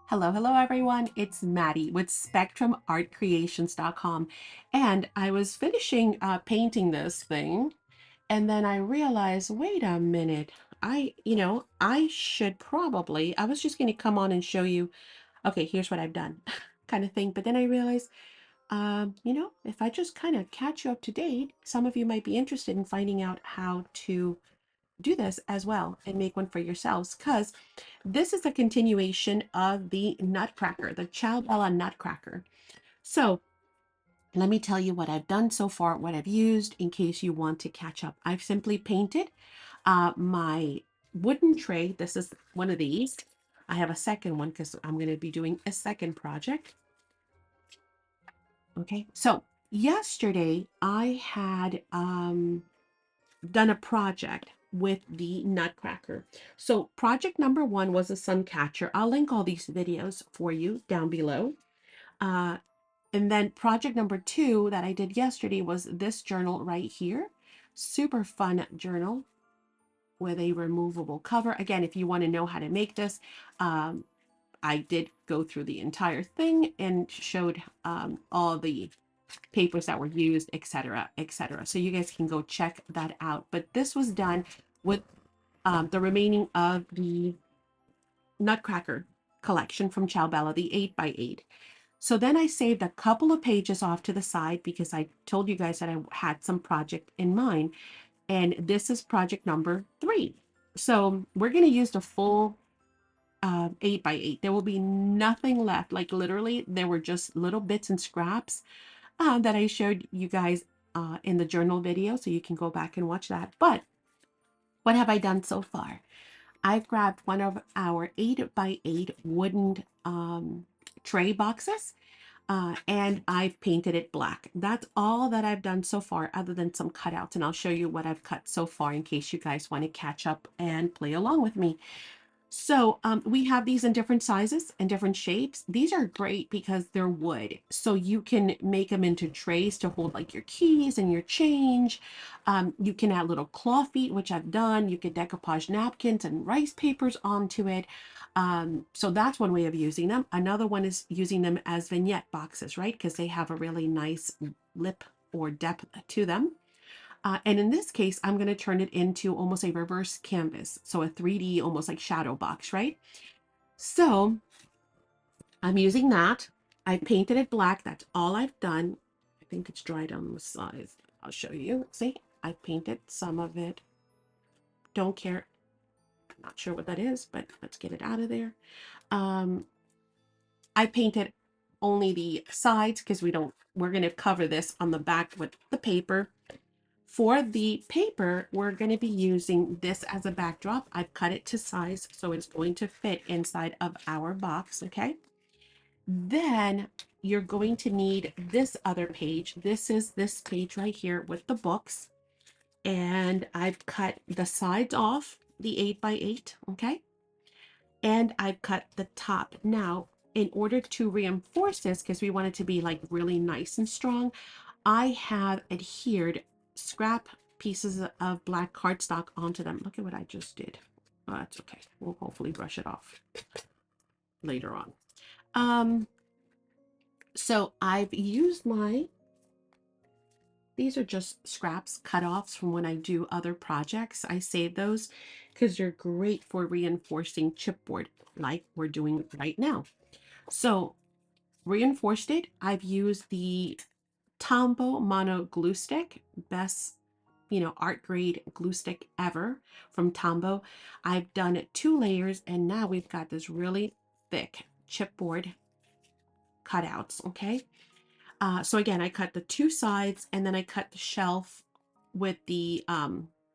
Hello everyone. It's Maddie with SpectrumArtCreations.com. And I was finishing painting this thing, and then I realized, wait a minute, I should probably, I was just going to come on and show you, okay, here's what I've done kind of thing. But then I realized, if I just kind of catch you up to date, some of you might be interested in finding out how to do this as well and make one for yourselves, because this is a continuation of the Nutcracker, the Ciao Bella Nutcracker. So let me tell you what I've done so far, what I've used in case you want to catch up. I've simply painted my wooden tray. This is one of these. I have a second one because I'm going to be doing a second project. Okay, so yesterday I had done a project with the Nutcracker. So project number one was a sun catcher. I'll link all these videos for you down below. Uh, and then project number two that I did yesterday was this journal right here. Super fun journal with a removable cover. Again, if you want to know how to make this, I did go through the entire thing and showed all the papers that were used, etc., etc. So you guys can go check that out. But this was done with the remaining of the Nutcracker collection from Ciao Bella, the 8x8. So then I saved a couple of pages off to the side because I told you guys that I had some project in mind. And this is project number 3. So we're going to use the full 8x8. There will be nothing left. Like literally, there were just little bits and scraps that I showed you guys in the journal video, so you can go back and watch that. But what have I done so far? I've grabbed one of our 8x8 wooden tray boxes, and I've painted it black. That's all that I've done so far, other than some cutouts, and I'll show you what I've cut so far in case you guys want to catch up and play along with me. So we have these in different sizes and different shapes. These are great because they're wood. So you can make them into trays to hold like your keys and your change. You can add little claw feet, which I've done. You can decoupage napkins and rice papers onto it. So that's one way of using them. Another one is using them as vignette boxes, right? Because they have a really nice lip or depth to them. And in this case, I'm going to turn it into almost a reverse canvas. So a 3D, almost like shadow box, right? So I'm using that. I painted it black. That's all I've done. I think it's dried on the sides. I'll show you. See, I painted some of it. Don't care. Not sure what that is, but let's get it out of there. I painted only the sides because we're going to cover this on the back with the paper. For the paper, we're going to be using this as a backdrop. I've cut it to size, so it's going to fit inside of our box, okay? Then you're going to need this other page. This is this page right here with the books. And I've cut the sides off, the 8x8, okay? And I've cut the top. Now, in order to reinforce this, because we want it to be like really nice and strong, I have adhered scrap pieces of black cardstock onto them. Look at what I just did. Oh, that's okay. We'll hopefully brush it off later on. So I've used these are just scraps, cut-offs from when I do other projects. I save those because they're great for reinforcing chipboard like we're doing right now. So reinforced it. I've used the Tombow Mono Glue Stick, best, art grade glue stick ever from Tombow. I've done 2 layers, and now we've got this really thick chipboard cutouts, okay? So again, I cut the 2 sides, and then I cut the shelf with the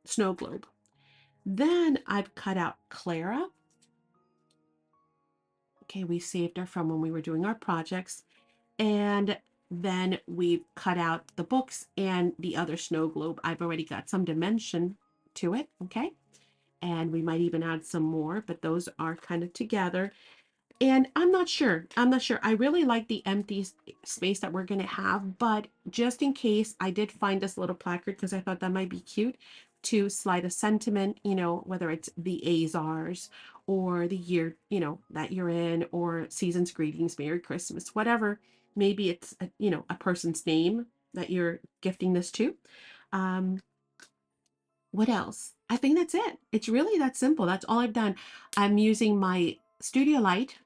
snow globe. Then I've cut out Clara. Okay, we saved her from when we were doing our projects. And then we've cut out the books and the other snow globe. I've already got some dimension to it, okay? And we might even add some more, but those are kind of together. And I'm not sure. I really like the empty space that we're going to have, but just in case, I did find this little placard because I thought that might be cute. to slide a sentiment, whether it's the Azars or the year, that you're in, or season's greetings, Merry Christmas, whatever. Maybe it's, a person's name that you're gifting this to. Um, what else? I think that's it. It's really that simple. That's all I've done. I'm using my Studio Light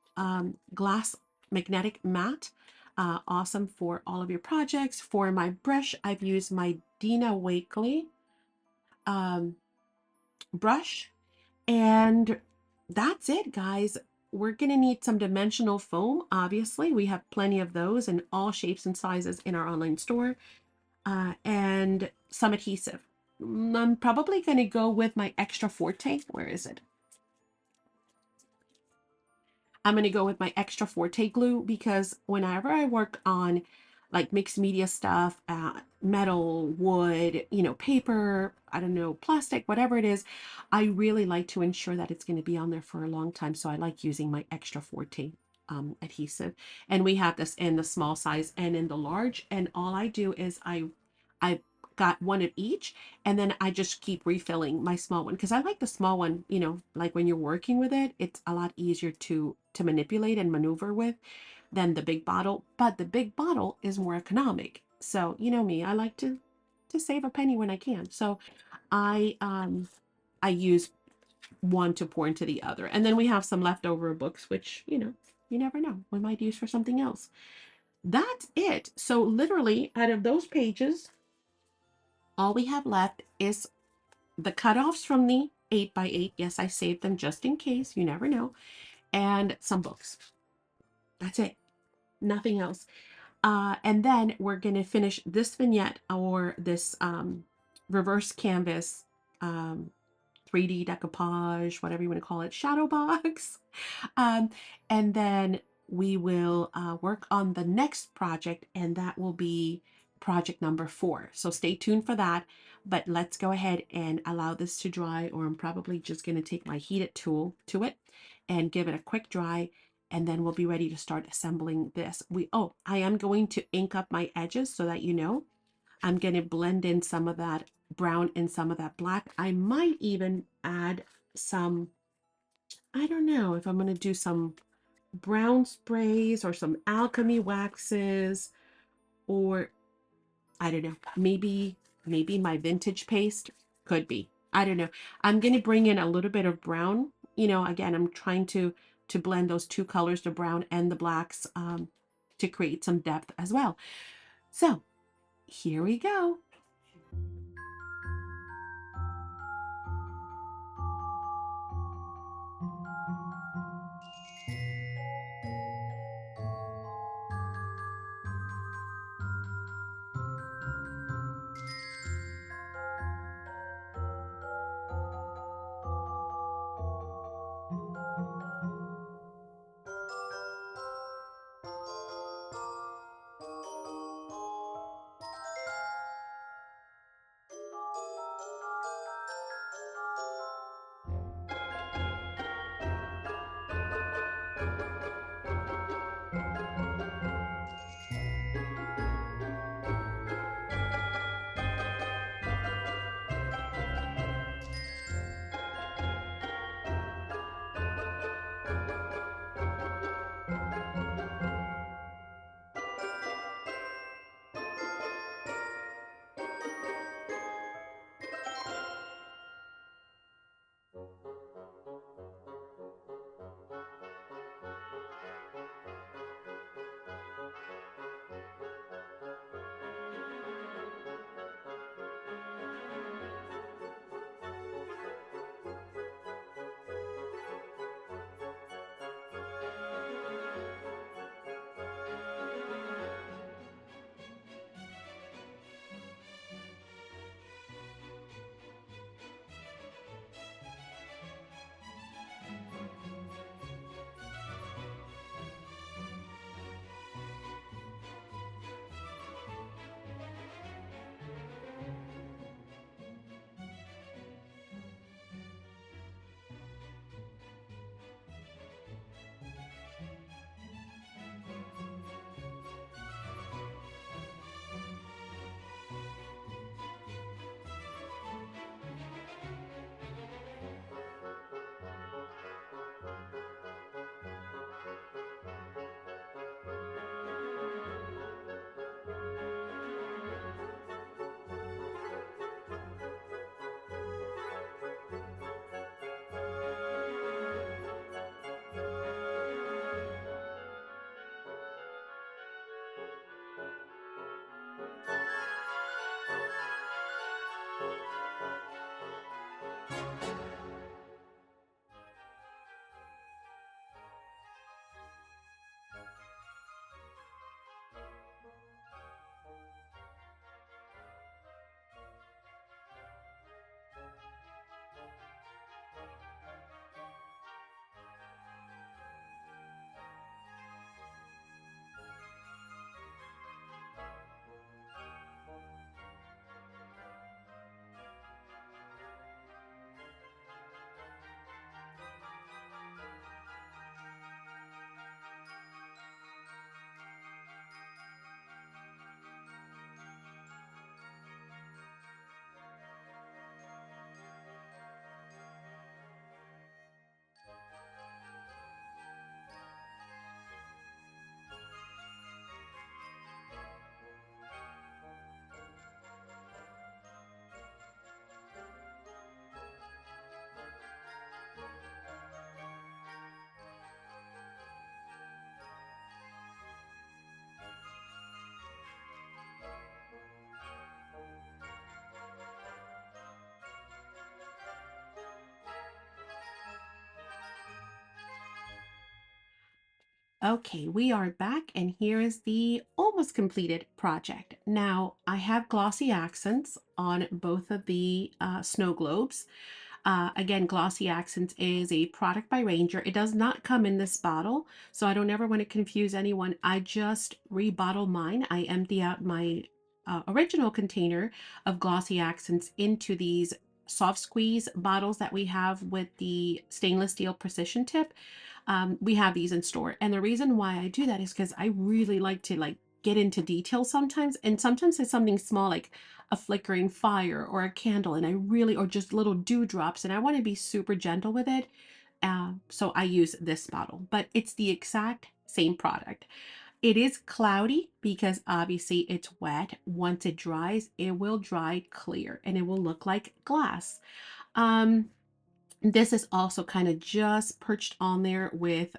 glass magnetic mat. Awesome for all of your projects. For my brush, I've used my Dina Wakley um, brush. And that's it, guys. We're going to need some dimensional foam. Obviously, we have plenty of those in all shapes and sizes in our online store. And some adhesive. I'm probably going to go with my Extra Forte. Where is it? I'm going to go with my Extra Forte glue because whenever I work on like mixed media stuff, metal, wood, paper, I don't know, plastic, whatever it is, I really like to ensure that it's going to be on there for a long time. So I like using my Extra Forte adhesive. And we have this in the small size and in the large. And all I do is I got one of each, and then I just keep refilling my small one because I like the small one, like when you're working with it, it's a lot easier to manipulate and maneuver with than the big bottle, but the big bottle is more economic. So, you know me, I like to save a penny when I can. So, I use one to pour into the other. And then we have some leftover books which, you never know, we might use for something else. That's it. So, literally out of those pages, all we have left is the cutoffs from the 8x8. Yes, I saved them just in case. You never know. And some books. That's it. Nothing else. And then we're going to finish this vignette or this reverse canvas, um, 3D decoupage, whatever you want to call it, shadow box. Um, and then we will work on the next project, and that will be project number 4. So stay tuned for that. But let's go ahead and allow this to dry, or I'm probably just going to take my heated tool to it and give it a quick dry. And then we'll be ready to start assembling this. I am going to ink up my edges so that I'm going to blend in some of that brown and some of that black. I might even add some, I don't know if I'm going to do some brown sprays or some alchemy waxes, or I don't know, maybe my vintage paste could be. I don't know. I'm going to bring in a little bit of brown. Again, I'm trying to blend those two colors, the brown and the blacks, to create some depth as well. So here we go. Okay, we are back, and here is the almost completed project. Now, I have glossy accents on both of the snow globes. Again, Glossy Accents is a product by Ranger. It does not come in this bottle, so I don't ever want to confuse anyone. I just rebottle mine. I empty out my original container of Glossy Accents into these soft squeeze bottles that we have with the stainless steel precision tip. We have these in store, and the reason why I do that is because I really like to get into detail sometimes, and sometimes it's something small like a flickering fire or a candle, and I really, or just little dewdrops, and I want to be super gentle with it. So I use this bottle, but it's the exact same product. It is cloudy because obviously it's wet. Once it dries, it will dry clear and it will look like glass. Um, this is also kind of just perched on there with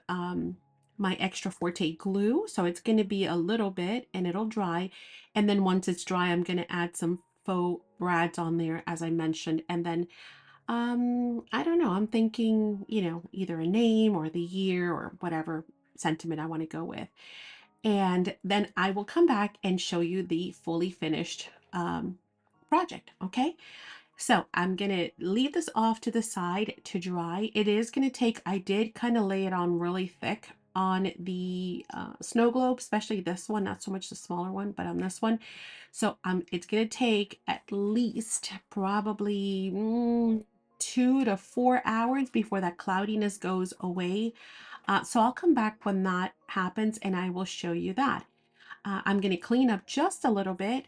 my extra forte glue. So it's going to be a little bit and it'll dry. And then once it's dry, I'm going to add some faux brads on there, as I mentioned. And then, I don't know, I'm thinking, either a name or the year or whatever sentiment I want to go with. And then I will come back and show you the fully finished project. Okay. So I'm gonna leave this off to the side to dry. It is gonna take, I did kind of lay it on really thick on the snow globe, especially this one, not so much the smaller one, but on this one. So it's gonna take at least probably 2 to 4 hours before that cloudiness goes away. So I'll come back when that happens and I will show you that. I'm going to clean up just a little bit,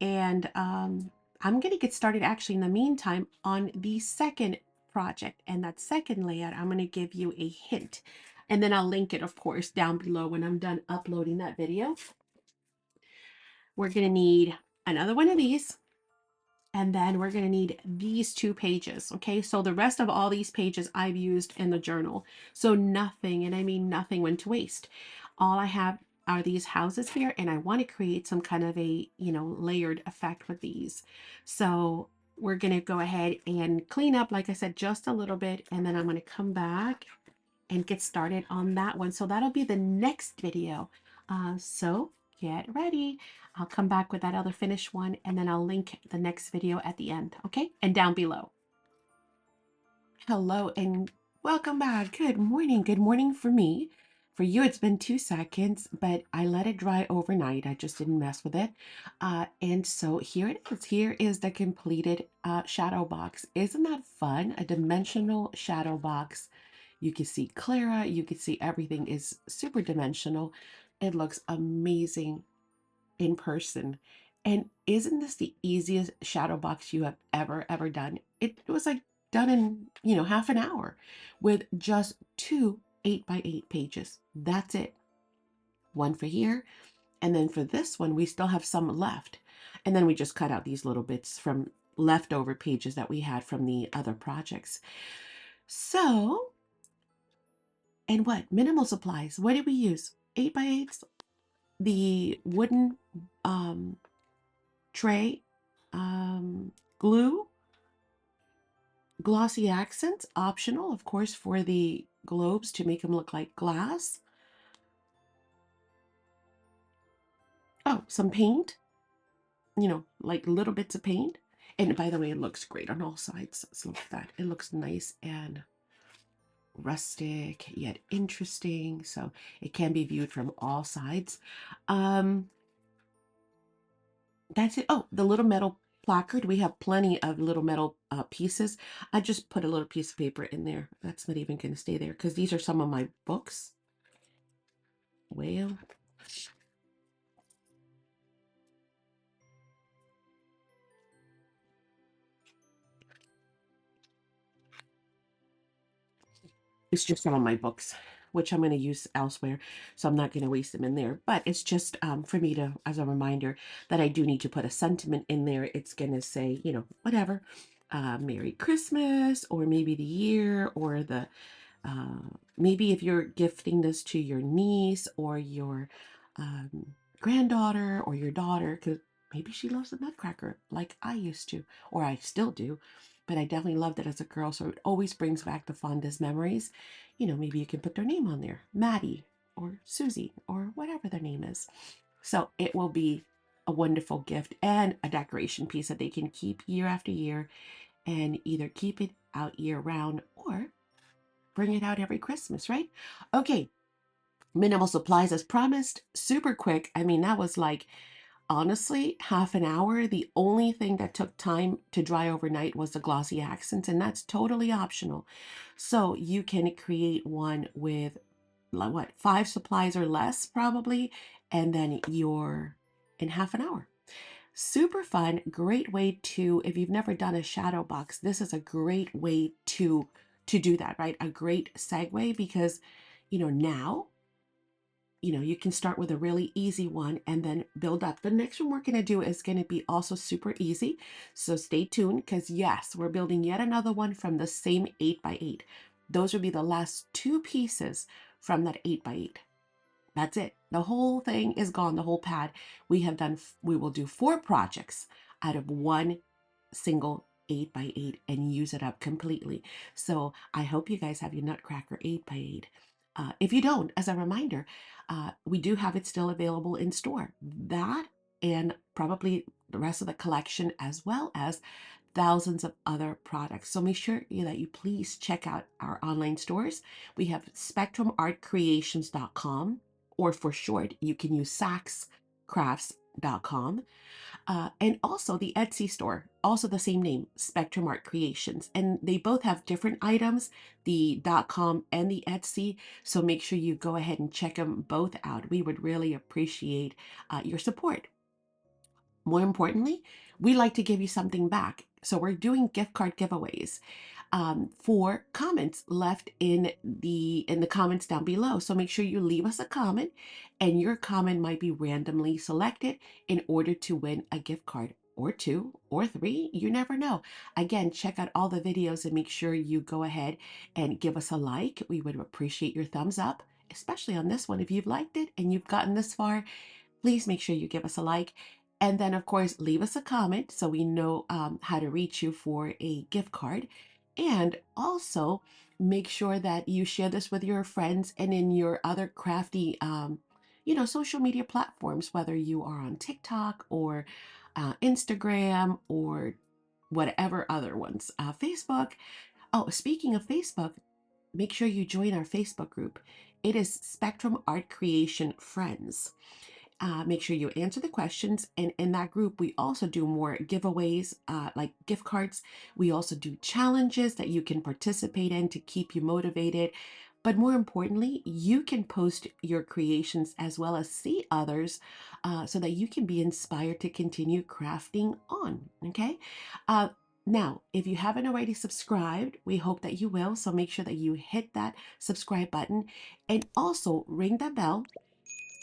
and I'm going to get started actually in the meantime on the second project. And that second layout, I'm going to give you a hint. And then I'll link it, of course, down below when I'm done uploading that video. We're going to need another one of these. And then we're going to need these 2 pages. Okay, so the rest of all these pages I've used in the journal. So nothing, and I mean nothing, went to waste. All I have are these houses here, and I want to create some kind of a, layered effect with these. So we're going to go ahead and clean up, like I said, just a little bit, and then I'm going to come back and get started on that one. So that'll be the next video. So get ready. I'll come back with that other finished one, and then I'll link the next video at the end, okay? And down below. Hello and welcome back. Good morning. Good morning for me. For you, it's been 2 seconds, but I let it dry overnight. I just didn't mess with it. And so here it is. Here is the completed shadow box. Isn't that fun? A dimensional shadow box. You can see Clara. You can see everything is super dimensional. It looks amazing in person. And isn't this the easiest shadow box you have ever done? It was like done in, half an hour with just 2 8x8 pages. That's it. One for here. And then for this one, we still have some left. And then we just cut out these little bits from leftover pages that we had from the other projects. So, and what? Minimal supplies. What did we use? 8x8s, the wooden tray, glue, glossy accents, optional, of course, for the globes to make them look like glass. Oh, some paint, like little bits of paint. And by the way, it looks great on all sides. So look at that. It looks nice and rustic, yet interesting. So it can be viewed from all sides. That's it. Oh, the little metal placard. We have plenty of little metal pieces. I just put a little piece of paper in there. That's not even going to stay there because these are some of my books. Well, it's just some of my books, which I'm going to use elsewhere. So I'm not going to waste them in there. But it's just for me to, as a reminder that I do need to put a sentiment in there. It's going to say, whatever, Merry Christmas, or maybe the year, or the maybe if you're gifting this to your niece or your granddaughter or your daughter, because maybe she loves the Nutcracker like I used to, or I still do, but I definitely loved it as a girl. So it always brings back the fondest memories. Maybe you can put their name on there, Maddie or Susie or whatever their name is. So it will be a wonderful gift and a decoration piece that they can keep year after year and either keep it out year round or bring it out every Christmas, right? Okay, minimal supplies as promised, super quick. I mean, that was like honestly half an hour. The only thing that took time to dry overnight was the glossy accents, and that's totally optional. So you can create one with like what, 5 supplies or less probably, and then you're in half an hour. Super fun, great way to, if you've never done a shadow box, this is a great way to do that, right? A great segue because, now, you can start with a really easy one and then build up. The next one we're going to do is going to be also super easy. So stay tuned because yes, we're building yet another one from the same 8x8. Those will be the last 2 pieces from that 8x8. That's it. The whole thing is gone, the whole pad. We will do 4 projects out of one single 8x8 and use it up completely. So I hope you guys have your Nutcracker 8x8. If you don't, as a reminder, we do have it still available in store. That and probably the rest of the collection, as well as thousands of other products. So make sure that you please check out our online stores. We have spectrumartcreations.com, or for short, you can use SACsCrafts.com. And also the Etsy store, also the same name, Spectrum Art Creations. And they both have different items, the .com and the Etsy. So make sure you go ahead and check them both out. We would really appreciate your support. More importantly, we like to give you something back. So we're doing gift card giveaways for comments left in the comments down below. So make sure you leave us a comment, and your comment might be randomly selected in order to win a gift card or 2 or 3. You never know. Again, check out all the videos and make sure you go ahead and give us a like. We would appreciate your thumbs up, especially on this one. If you've liked it and you've gotten this far, please make sure you give us a like. And then, of course, leave us a comment so we know how to reach you for a gift card. And also make sure that you share this with your friends and in your other crafty, social media platforms, whether you are on TikTok or Instagram or whatever other ones, Facebook. Oh, speaking of Facebook, make sure you join our Facebook group. It is Spectrum Art Creation Friends. Make sure you answer the questions. And in that group, we also do more giveaways like gift cards. We also do challenges that you can participate in to keep you motivated. But more importantly, you can post your creations as well as see others so that you can be inspired to continue crafting on. Okay. Uh, Now, if you haven't already subscribed, we hope that you will. So make sure that you hit that subscribe button and also ring that bell,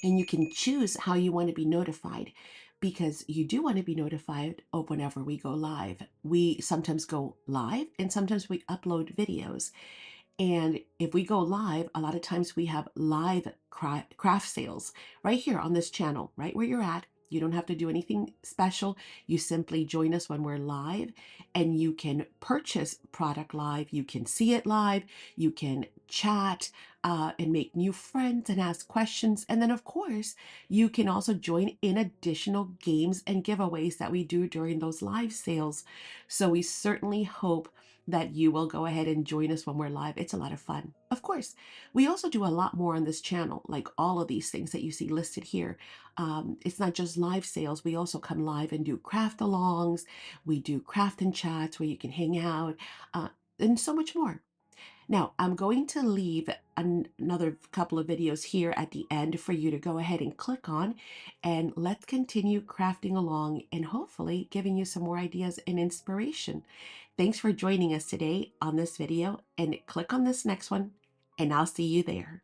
and you can choose how you want to be notified, because you do want to be notified of whenever we go live. We sometimes go live and sometimes we upload videos. And if we go live, a lot of times we have live craft sales right here on this channel, right where you're at. You don't have to do anything special. You simply join us when we're live and you can purchase product live. You can see it live. You can chat and make new friends and ask questions. And then, of course, you can also join in additional games and giveaways that we do during those live sales. So we certainly hope that you will go ahead and join us when we're live. It's a lot of fun. Of course, we also do a lot more on this channel, like all of these things that you see listed here. It's not just live sales. We also come live and do craft alongs. We do craft and chats where you can hang out and so much more. Now, I'm going to leave another couple of videos here at the end for you to go ahead and click on, and let's continue crafting along and hopefully giving you some more ideas and inspiration. Thanks for joining us today on this video, and click on this next one, and I'll see you there.